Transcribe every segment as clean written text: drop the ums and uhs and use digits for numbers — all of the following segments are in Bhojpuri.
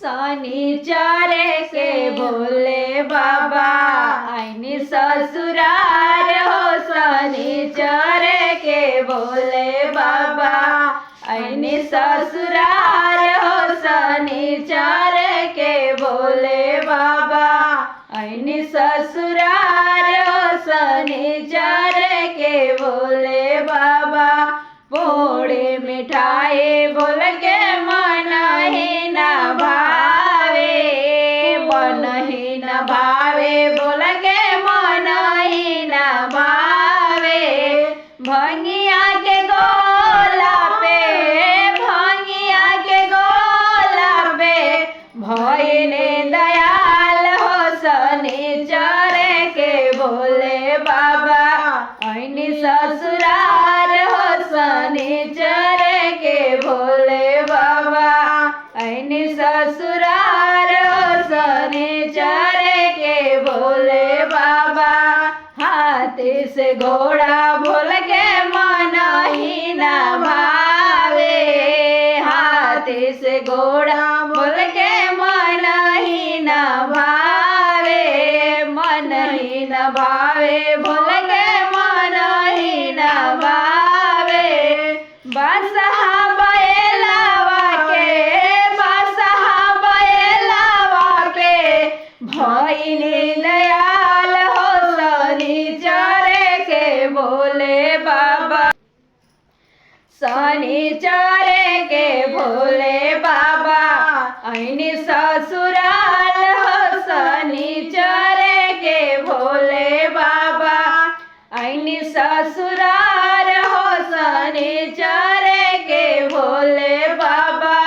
शनिचरे के भोले बाबा आईनी ससुराल हो। शनिचरे के भोले बाबा आईनी ससुराल हो। शनिचरे के भोले बाबा आईनी ससुराल हो। शनिचरे के भोले बाबा पोड़े मिठाई बोल के मन ही न भावे, मन ही न भावे बोल के मन ही न भावे। भंगिया के गोला पे, भंगिया के गोला पे भइले दयाल हो। शनिचरे के भोले बाबा आईनी ससुराल हो। शनिचरे के भोले बाबा आईनी ससुराल हो। शनिचरे के भोले बाबा हाथी से घोड़ा बोल के मन ही न भावे, हाथी से घोड़ा बोल के मन ही न भावे, मन ही न भावे बोल के मन ही न भावे। बसहा बैलावा के, बसहा बैलावा पे भइले दयाल हो। शनिचरे के भोले बाबा, शनिचरे के भोले बाबा आईनी ससुराल हो। शनिचरे के भोले बाबा आईनी ससुराल हो। शनिचरे के भोले बाबा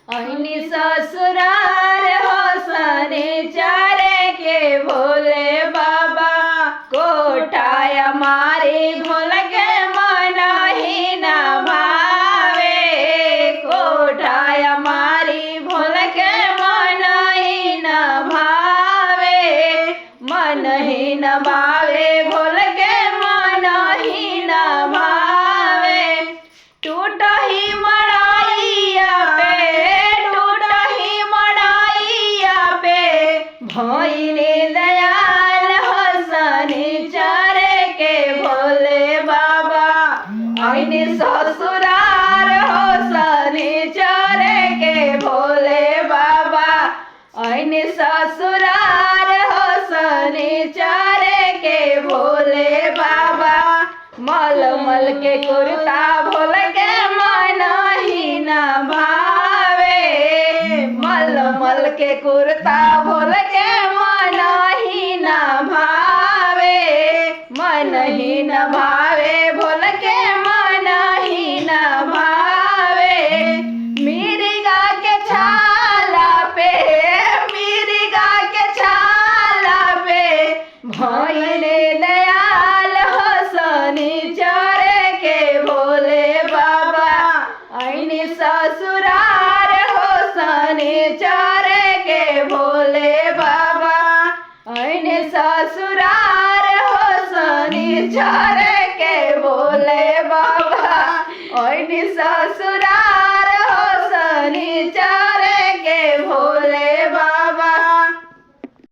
आईनी ससुराल हो। शनिचरे के भोले बाबा कोठाया मारी भोल के मन ही न भावे, कोठाया मारी भोल के मन ही न भावे, मन ही न भावे भोल के मन ही न भावे। टूट ही मड़ाइया पे, टूट ही मड़ाइया पे भइले दयाल हो। शनिचरे के भोले बाबा आईनी ससुराल हो। शनिचरे के भोले बाबा आईनी ससुराल हो। शनिचरे के भोले बाबा मलमल के कुर्ता भोल के मन ही न भावे, मलमल के कुर्ता भोल के मन ही न भावे, मन ही न भावे भोल के मन ही न भावे। मिर्गा के छाला पे, मिर्गा के छाला पे भइले दयाल हो। शनिचरे के भोले बाबा आईनी ससुराल हो। शनिचरे के भोले बाबा आईनी ससुराल हो। शनिचरे के भोले